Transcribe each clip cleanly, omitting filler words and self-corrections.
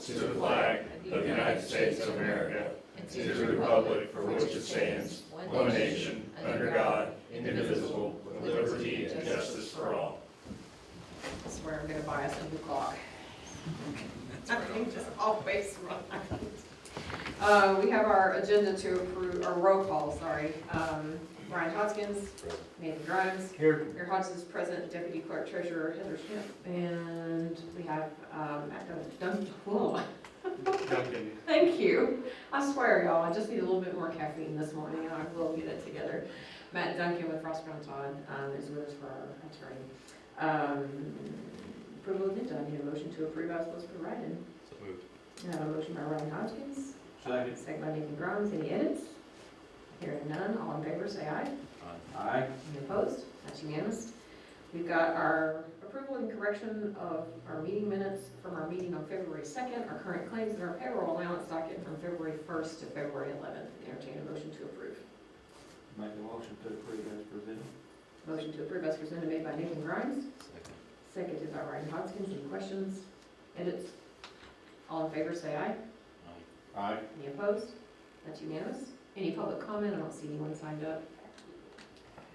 allegiance to the flag of the United States of America and to the republic for which it stands, one nation, under God, indivisible, with liberty and justice for all. I swear I'm going to buy us a new clock. I think just always right. We have our agenda to approve, our roll call, sorry. Brian Hodgkins, Nathan Grimes. Here. Mayor Hodges is present, Deputy Clerk Treasurer Heather Smith, and we have Matt Duncan. Duncan. Thank you. I swear, y'all, I just need a little bit more caffeine this morning, and I will get it together. Matt Duncan with Frost Brown Todd is with us for our attorney. Approval of agenda. I need a motion to approve as was provided. So moved. I have a motion by Ryan Hodgkins. Second. Second by Nathan Grimes. Any edits? Hearing none. All in favor, say aye. Aye. Any opposed? That's unanimous. We've got our approval and correction of our meeting minutes from our meeting on February 2nd, our current claims, and our payroll allowance docket from February 1st to February 11th. Entertain a motion to approve. Make a motion to approve as presented. Motion to approve as presented made by Nathan Grimes. Second. Seconded by Ryan Hodgkins. Any questions? Edits? All in favor, say aye. Aye. Any opposed? That's unanimous. Any public comment? I don't see anyone signed up.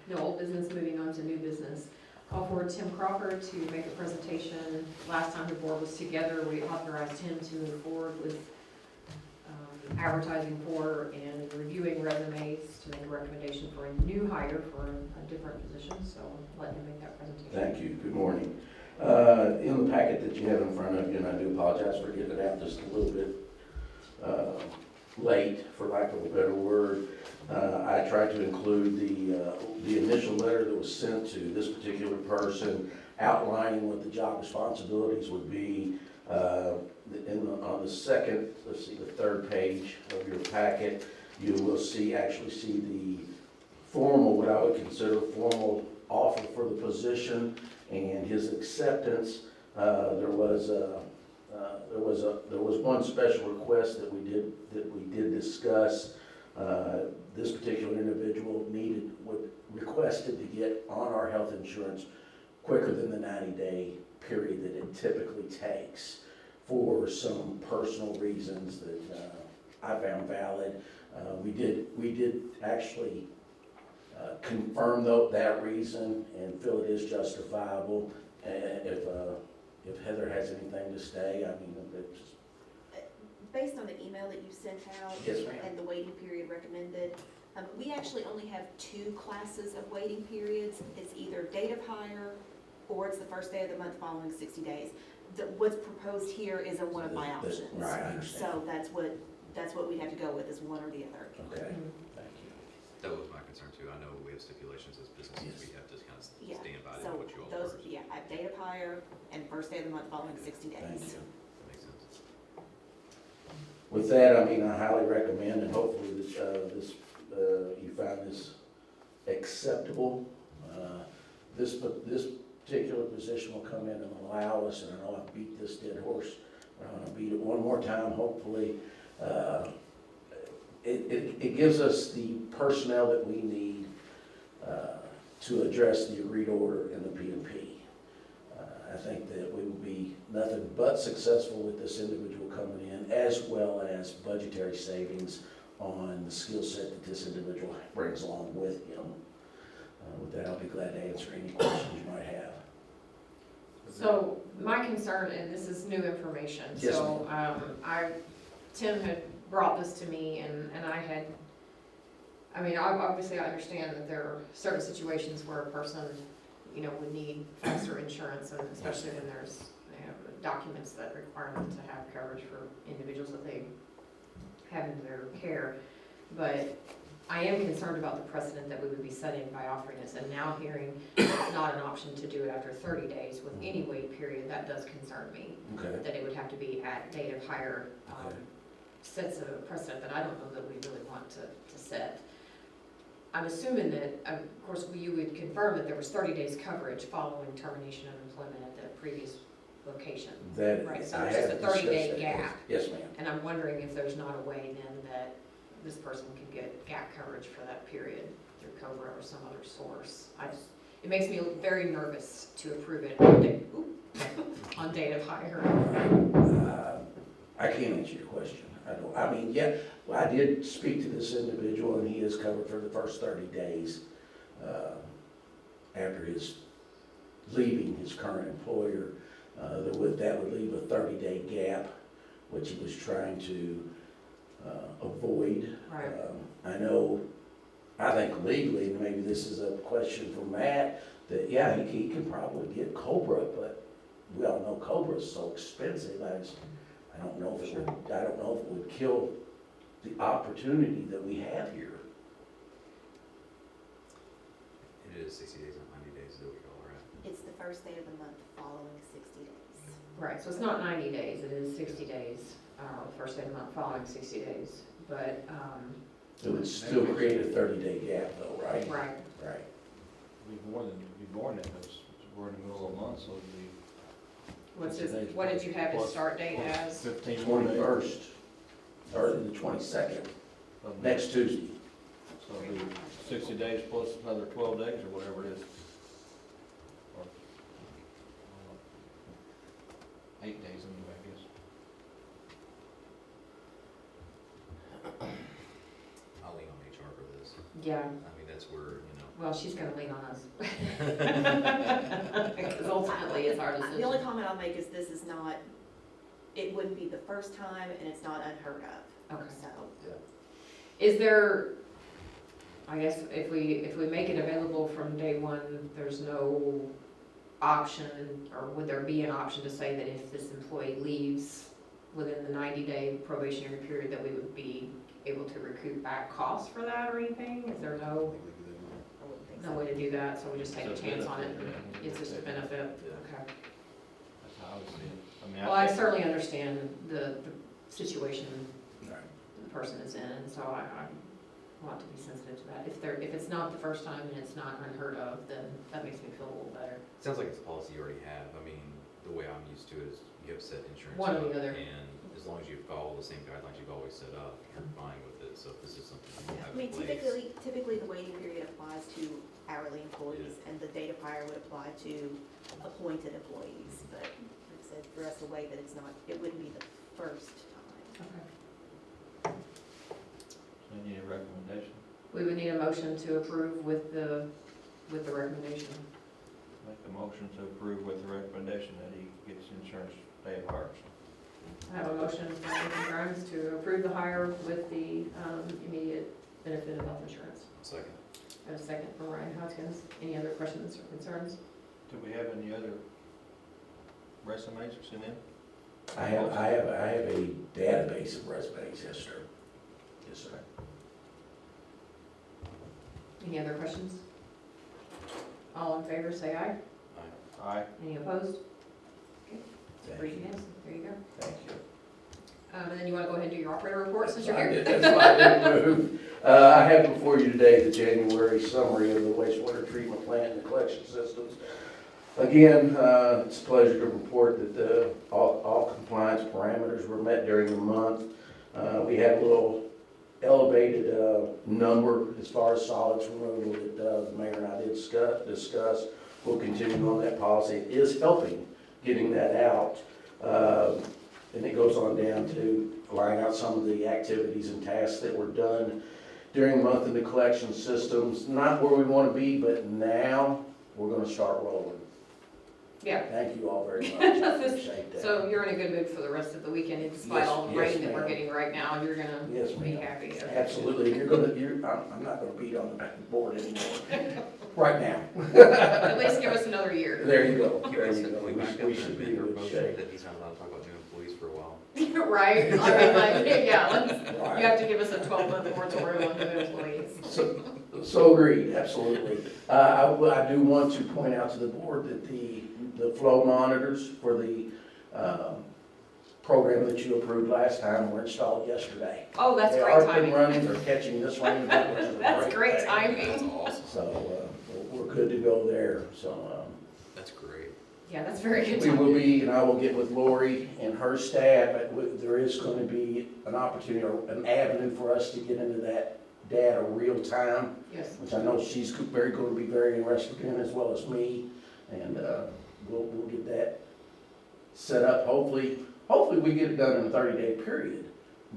No old business. Moving on to new business. Call for Tim Crawford to make a presentation. Last time the board was together, we authorized him to move forward with advertising for and reviewing resumes to make a recommendation for a new hire for a different position. So I'll let him make that presentation. Thank you. Good morning. In the packet that you have in front of you, and I do apologize for getting it out just a little bit late, for lack of a better word, I tried to include the initial letter that was sent to this particular person outlining what the job responsibilities would be. On the second, let's see, the third page of your packet, you will actually see the formal, what I would consider formal offer for the position and his acceptance. There was one special request that we did discuss. This particular individual requested to get on our health insurance quicker than the 90-day period that it typically takes for some personal reasons that I found valid. We did actually confirm that reason and feel it is justifiable. If Heather has anything to say, I mean, it's just... Based on the email that you sent out Yes, ma'am. and the waiting period recommended, we actually only have 2 classes of waiting periods. It's either date of hire or it's the first day of the month following 60 days. What's proposed here is one of my options. Right, I understand. So that's what we'd have to go with, is one or the other. Okay, thank you. That was my concern too. I know we have stipulations as businesses, Yes. we have to kind of Yeah. stand by So what you all those, first. yeah, at date of hire and first day of the month following 60 days. Thank you. That makes sense. With that, I mean, I highly recommend, and hopefully you find this acceptable. This particular position will come in and allow us, and I know I've beat this dead horse, but I'm gonna beat it one more time, hopefully. It gives us the personnel that we need to address the agreed order in the P&P. I think that we will be nothing but successful with this individual coming in, as well as budgetary savings on the skill set that this individual brings along with him. With that, I'll be glad to answer any questions you might have. So my concern, and this is new information, Yes, so Tim had brought this to me, and I mean, obviously I understand that there are certain situations where a person, would need faster insurance, and especially when there's documents that require them to have coverage for individuals that they have in their care. But I am concerned about the precedent that we would be setting by offering this, and now hearing it's not an option to do it after 30 days with any wait period. That does concern me. Okay. That it would have to be at date of hire. Okay. Sets a precedent that I don't know that we really want to set. I'm assuming that, of course, you would confirm that there was 30 days coverage following termination of employment at the previous location. Right, so there's just a 30-day gap. Yes, ma'am. And I'm wondering if there's not a way then that this person could get gap coverage for that period through COBRA or some other source. It makes me very nervous to approve it on date of hire. I can't answer your question. I mean, yeah, well, I did speak to this individual, and he is covered for the first 30 days after his leaving his current employer. That would leave a 30-day gap, which he was trying to avoid. Right. I think legally, and maybe this is a question for Matt, that, yeah, he can probably get Cobra, but we all know Cobra is so expensive. I don't know if it would kill the opportunity that we have here. It is 60 days, not 90 days, is what we all are at. It's the first day of the month following 60 days. Right, so it's not 90 days, it is 60 days, first day of the month following 60 days, but, It would still create a 30-day gap though, right? right. Right. Be more than that, because we're in the middle of the month, so it'd be What's 60 this, days what did you have his plus- start date plus as? 15 more days. 21st, or the 22nd, of- next Tuesday. So it'd be 60 days plus another 12 days or whatever it is. Or, 8 days anyway, I guess. I'll lean on HR for this. Yeah, I mean, that's where, well, she's gonna lean on us. Because ultimately, it's our The only decision. comment I'll make is this is not, it wouldn't be the first time, and it's not unheard of, Okay. so. Is there, I guess, if we make it available from day one, there's no option, or would there be an option to say that if this employee leaves within the 90-day probationary period, that we would be able to recoup back costs for that or anything? Is there I no, think we do that. I wouldn't think no so. way to do that, so we just take a It's a chance on it? benefit, yeah. It's just a benefit, Yeah. okay. That's how I would see it. I mean, Well, I think- certainly understand the situation Right. the person is in, and so I want to be sensitive to that. If it's not the first time and it's not unheard of, then that makes me feel a little better. It sounds like it's a policy you already have. I mean, the way I'm used to it is you have set insurance. One or up, the other. And as long as you follow the same guidelines you've always set up, you're fine with it. So if this is something you I have mean, in place. typically the waiting period applies to hourly employees, and the date of hire would apply to appointed employees, but like I said, for us to waive it, it wouldn't be the first time. Okay. So you need a recommendation. We would need a motion to approve with the recommendation. Make a motion to approve with the recommendation that he gets insurance day of hire. I have a motion by Nathan Grimes to approve the hire with the immediate benefit of health insurance. Second. I have a second from Ryan Hodgkins. Any other questions or concerns? Do we have any other resumes or sent in? I have a database of resumes, yes, sir. Yes, sir. Any other questions? All in favor, say aye. Aye. Any opposed? Thank Three you. unanimous. There you go. Thank you. And then you want to go ahead and do your operator report since you're I here? did- That's why I didn't move. I have before you today the January summary of the wastewater treatment plant and the collection systems. Again, it's a pleasure to report that all compliance parameters were met during the month. We had a little elevated number as far as solids removal that the mayor and I did discuss. We'll continue on that policy. It is helping getting that out. And it goes on down to laying out some of the activities and tasks that were done during the month in the collection systems. Not where we want to be, but now we're going to start rolling. Yeah. Thank you all very much. I appreciate that. So you're in a good mood for the rest of the weekend, and despite Yes, all the yes, rain that we're ma'am. getting right now, you're gonna Yes, be ma'am. happy. Okay. Absolutely. I'm not going to beat on the board anymore. Right now. At least give us another year. There you go. Can There we you set- go. we We back up we and should be amend in our good motion shape. that he's not allowed to talk about new employees for a while? Right? I mean, like, yeah, let's, Right. you have to give us a 12-month moratorium on new employees. So agreed, absolutely. I do want to point out to the board that the flow monitors for the program that you approved last time were installed yesterday. Oh, that's They great are up and timing. running, they're catching this rain, which is a That's great thing. timing. That's awesome. So we're good to go there, so. That's great. Yeah, that's very good We will timing. be, and I will get with Lori and her staff, there is going to be an opportunity or an avenue for us to get into that data real time, Yes. which I know she's going to be very interested in, as well as me. And we'll get that set up hopefully hopefully we get it done in a 30-day period,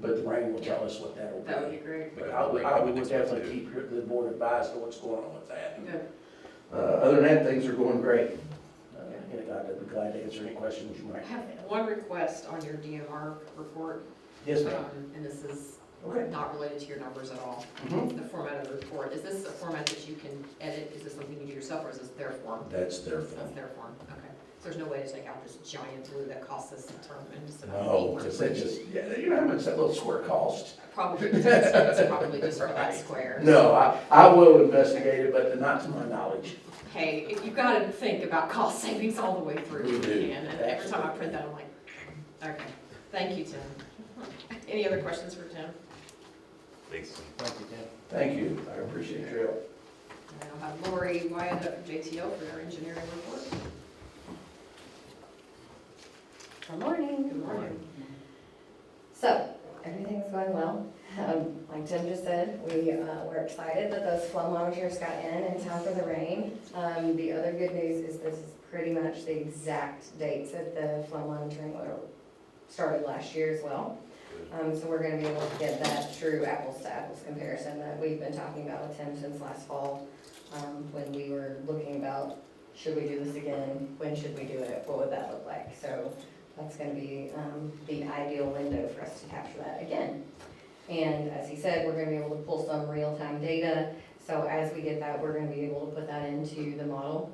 but the rain will tell us what that'll That would be be. great. But I would definitely keep the board advised of what's going on with that. Good. Other than that, things are going great. And I'd be glad to answer any questions you I might have have. one request on your DMR report, Yes, ma'am. and this is Okay. not related to your numbers at all. Mhm. The format of the report, is this a format that you can edit? Is this something you do yourself, or is this their form? That's their That's fault. their form, okay. So there's no way to take out this giant blue that costs us a tremendous amount of No, ink. because they just, yeah, you know how much that little square costs? Probably, it's probably just for that square. No, I will investigate it, but not to my knowledge. Hey, if you've got to think about cost savings all the way through, We you do. can, and every time I print that, I'm like, okay, thank you, Tim. Any other questions for Tim? Thanks. Thank you, Tim. Thank you, I appreciate your help. And I'll have Lori Wyatt up from JTO for their engineering report. Good morning. Good morning. So, everything's going well. Like Jim just said, we were excited that those flow monitors got in time for the rain. The other good news is this is pretty much the exact dates that the flow monitoring started last year as well. So we're gonna be able to get that true apples to apples comparison that we've been talking about with Tim since last fall, when we were looking about, should we do this again? When should we do it? What would that look like? So that's gonna be the ideal window for us to capture that again. And as he said, we're gonna be able to pull some real-time data. So as we get that, we're gonna be able to put that into the model,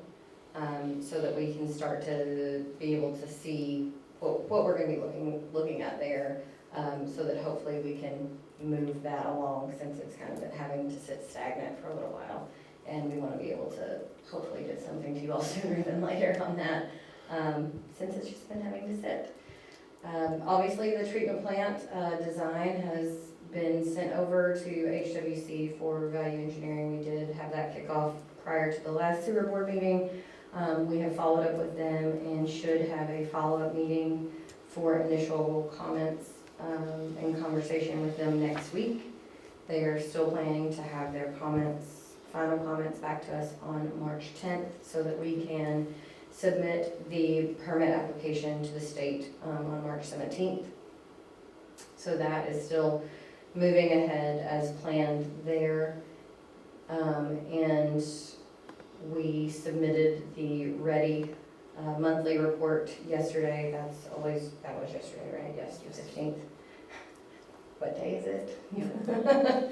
so that we can start to be able to see what we're gonna be looking at there, so that hopefully we can move that along, since it's kind of been having to sit stagnant for a little while. And we wanna be able to hopefully get something to you all sooner than later on that, since it's just been having to sit. Obviously, the treatment plant design has been sent over to HWC for value engineering. We did have that kickoff prior to the last sewer board meeting. We have followed up with them and should have a follow-up meeting for initial comments and conversation with them next week. They are still planning to have their final comments back to us on March 10th, so that we can submit the permit application to the state on March 17th. So that is still moving ahead as planned there. And we submitted the ready monthly report yesterday. That was yesterday, right? Yes, the 15th. What day is it?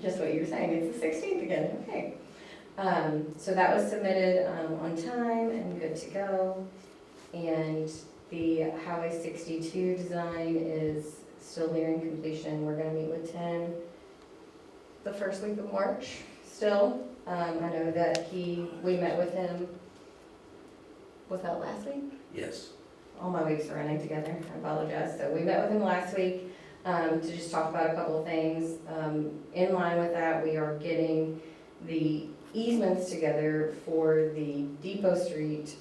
Just what you were saying, it's the 16th again, okay. So that was submitted on time and good to go. And the Highway 62 design is still nearing completion. We're gonna meet with Tim the first week of March still. I know that we met with him, was that last week? Yes. All my weeks are running together, I apologize. So we met with him last week to just talk about a couple of things. In line with that, we are getting the easements together for the Depot Street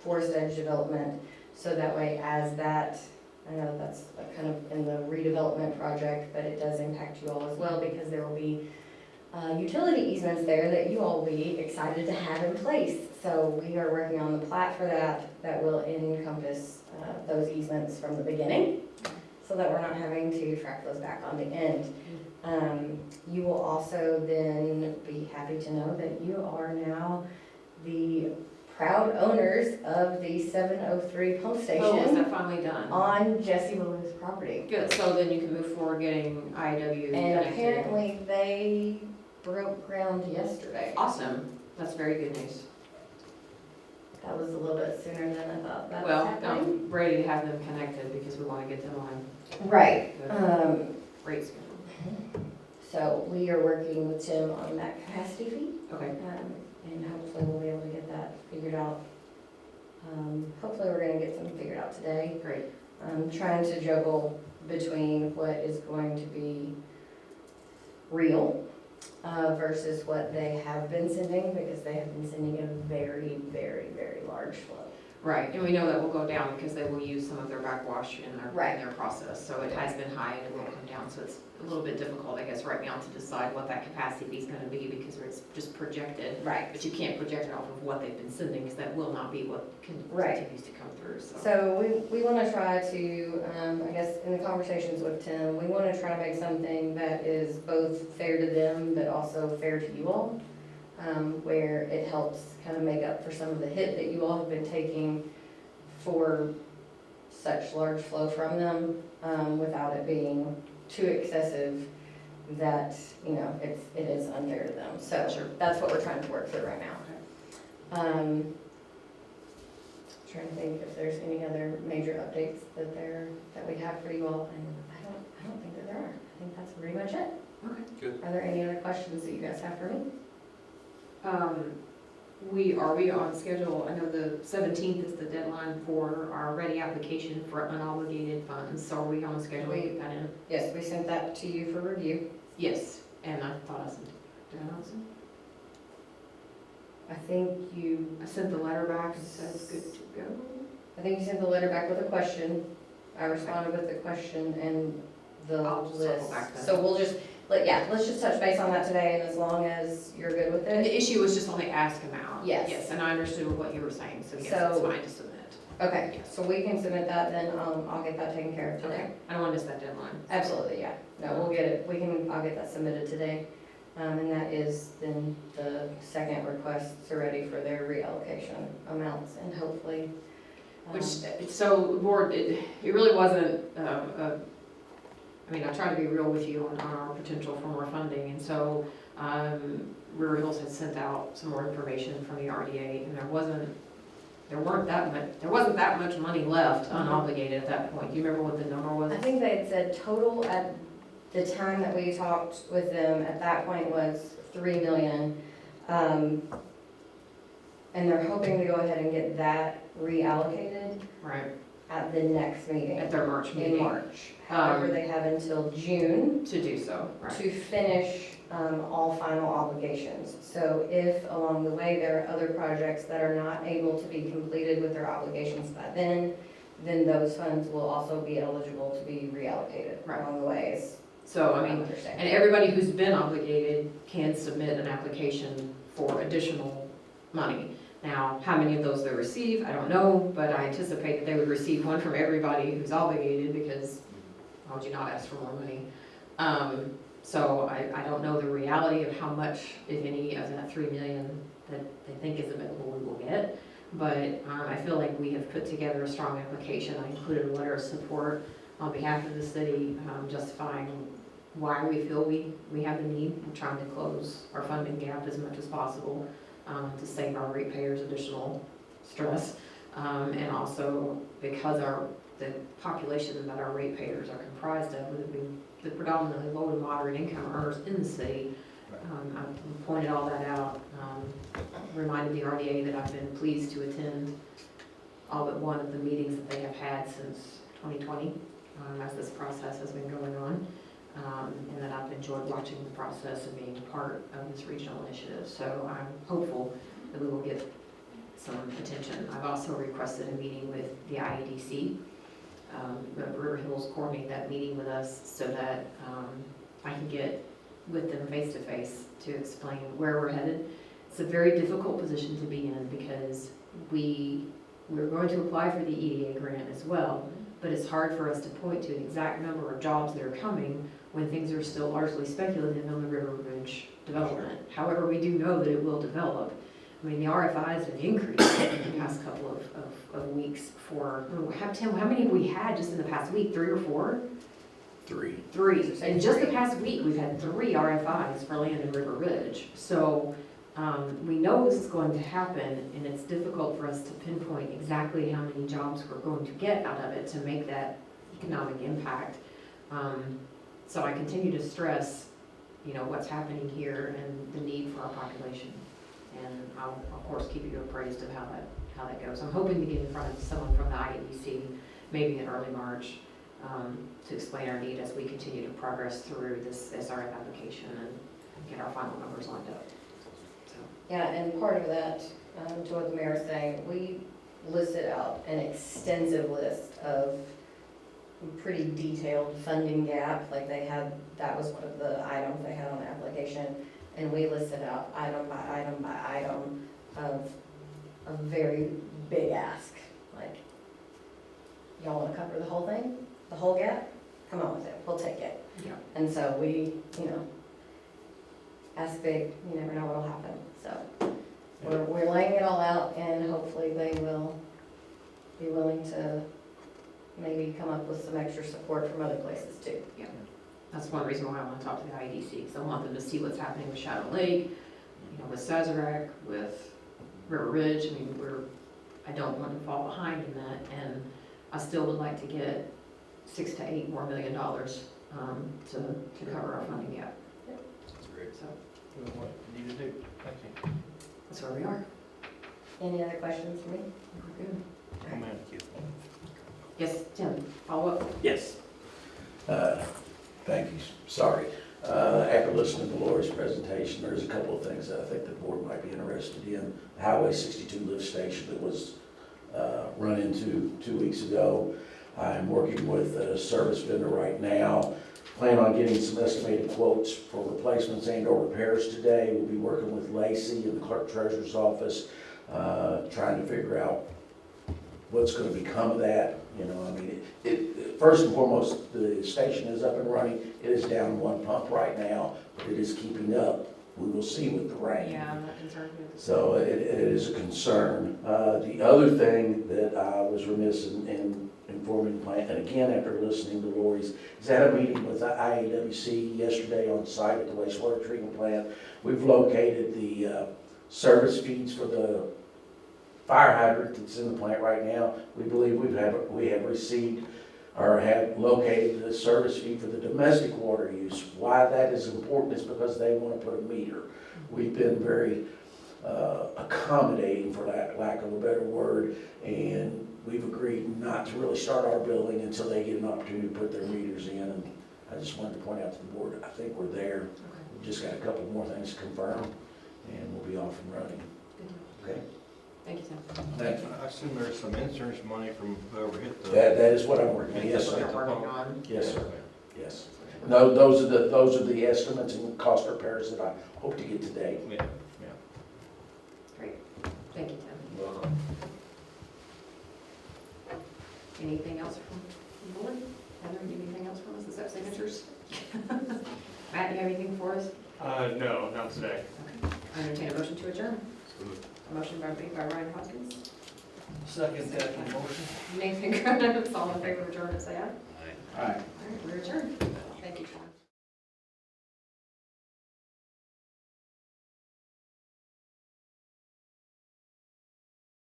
Forest Edge development. So that way, as that, I know that's kind of in the redevelopment project, but it does impact you all as well, because there will be utility easements there that you all will be excited to have in place. So we are working on the plat for that will encompass those easements from the beginning, so that we're not having to track those back on the end. You will also then be happy to know that you are now the proud owners of the 703 pump station Oh, is that finally done? on Jesse Lewis property. Good, so then you can move forward getting IW And connected. apparently they broke ground yesterday. Awesome, that's very good news. That was a little bit sooner than I thought that was Well, happening. I'm ready to have them connected because we want to get them on Right. rate schedule. So we are working with Tim on that capacity fee, Okay, and hopefully we'll be able to get that figured out. Hopefully we're gonna get something figured out today. great. I'm trying to juggle between what is going to be real versus what they have been sending, because they have been sending a very, very, very large flow. Right, and we know that will go down because they will use some of their backwash in Right. their process, so it has been high and it will come down, so it's a little bit difficult, I guess, right now to decide what that capacity is gonna be because it's just projected. Right. But you can't project it off of what they've been sending, because that will not be what Right. continues to come through, so. So we want to try to, I guess, in the conversations with Tim, we want to try to make something that is both fair to them, but also fair to you all, where it helps kind of make up for some of the hit that you all have been taking for such large flow from them, without it being too excessive that, you know, it is unfair to them. So Sure. that's what we're trying to work through right now. Trying to think if there's any other major updates that we have for you all, and I don't think that there are. I think that's pretty much it. Okay. Good. Are there any other questions that you guys have for me? Are we on schedule? I know the 17th is the deadline for our ready application for unobligated funds, so are we on schedule to get that in? Yes, we sent that to you for review. Yes, and I thought I sent, did I not send? I think I sent the letter back and said it's good to go. you sent the letter back with a question. I responded with the question and the I'll circle list. back then. So we'll just, let's just touch base on that today, and as long as you're good with And it. the issue was just on the ask amount. Yes. Yes, and I understood what you were saying, so yes, So- it's fine to submit. Okay, Yes. so we can submit that, then I'll get that taken care of today. Okay, I don't want to miss that deadline. Absolutely, yeah. No, we'll get it, I'll get that submitted today. And that is then the second requests are ready for their reallocation amounts, and hopefully. Which, so, board, it really wasn't, I mean, I tried to be real with you on our potential for more funding, and so, River Hills had sent out some more information from the RDA, and there wasn't that much money left unobligated at that point. Do you remember what the number was? I think they had said total at the time that we talked with them, at that point was 3 million. And they're hoping to go ahead and get that reallocated Right, at the next meeting, at their March in meeting, March. However, they have until June to do so, right. to finish all final obligations. So if along the way there are other projects that are not able to be completed with their obligations by then those funds will also be eligible to be reallocated Right. along the way. is So, I what I'm mean, understanding. and everybody who's been obligated can submit an application for additional money. Now, how many of those they receive, I don't know, but I anticipate that they would receive one from everybody who's obligated, because why would you not ask for more money? So I don't know the reality of how much, if any, of that 3 million that they think is available we will get. But I feel like we have put together a strong application. I included a letter of support on behalf of the city, justifying why we feel we have the need and trying to close our funding gap as much as possible, to save our ratepayers additional stress. And also because the population that our ratepayers are comprised of would be the predominantly low to moderate income earners in the city. I pointed all that out, reminded the RDA that I've been pleased to attend all but one of the meetings that they have had since 2020, as this process has been going on, and that I've enjoyed watching the process and being a part of this regional initiative. So I'm hopeful that we will get some attention. I've also requested a meeting with the IEDC. River Hills coordinated that meeting with us so that I can get with them face to face to explain where we're headed. It's a very difficult position to be in because we're going to apply for the EDA grant as well, but it's hard for us to point to an exact number of jobs that are coming when things are still largely speculative on the River Ridge development. However, we do know that it will develop. I mean, the RFIs have increased in the past couple of weeks for, Tim, how many have we had just in the past week, 3 or 4? 3. 3. In just the past week, we've had 3 RFIs for land in River Ridge. So we know this is going to happen, and it's difficult for us to pinpoint exactly how many jobs we're going to get out of it to make that economic impact. So I continue to stress, what's happening here and the need for our population. And I'll, of course, keep you appraised of how that goes. I'm hoping to get in front of someone from the IEDC, maybe in early March, to explain our need as we continue to progress through this SRF application and get our final numbers lined up. So, Yeah, and part of that, to what the mayor is saying, we listed out an extensive list of pretty detailed funding gap, like they had, that was one of the items they had on the application, and we listed out item by item of a very big ask, like, y'all wanna cover the whole thing, the whole gap? Come on with it, we'll take it. Yeah. And so we, ask big, you never know what'll happen, so we're laying it all out, and hopefully they will be willing to maybe come up with some extra support from other places too. That's one reason why I want to talk to the IEDC, because I want them to see what's happening with Shadow Lake, with Sazerac, with River Ridge. I mean, I don't want to fall behind in that, and I still would like to get $6 to $8 more million to cover our funding gap. That's great. So Doing what you need to do. Thank you. that's where we are. Any other questions for me? We're good. Come in. Yes, Tim, follow up. Yes. Thank you, sorry. After listening to Lori's presentation, there's a couple of things that I think the board might be interested in. The Highway 62 lift station that was run into 2 weeks ago. I'm working with a service vendor right now. Plan on getting some estimated quotes for replacements and/or repairs today. We'll be working with Lacey in the clerk treasurer's office, trying to figure out what's gonna become of that. First and foremost, the station is up and running. It is down one pump right now, but it is keeping up. We will see with the rain. Yeah, I'm not concerned with this. So it is a concern. The other thing that I was remiss in informing the plant, and again, after listening to Lori's, is at a meeting with the IAWC yesterday on site at the wastewater treatment plant. We've located the service feeds for the fire hydrant that's in the plant right now. We believe we have received or have located the service feed for the domestic water use. Why that is important is because they want to put a meter. We've been very accommodating, for lack of a better word, and we've agreed not to really start our building until they get an opportunity to put their meters in. And I just wanted to point out to the board, I think we're there. Okay. We've just got a couple more things to confirm, and we'll be off and running. Good. Okay? Thank you, Tim. Thank you. I assume there's some insurance money from whoever hit the. That is what I'm working on. Yes, That's what sir. we're working on. Yes, sir. Yes. No, those are the estimates and cost repairs that I hope to get today. Yeah, Great. Thank you, Tim. well, Anything else from the board? Heather, anything else from us except signatures? Matt, do you have anything for us? No, not today. Okay. I entertain a motion to adjourn. A motion made by Ryan Hopkins. second that motion. Nathan Cronin, all in favor of adjournment, say aye. Aye. All right, we're adjourned.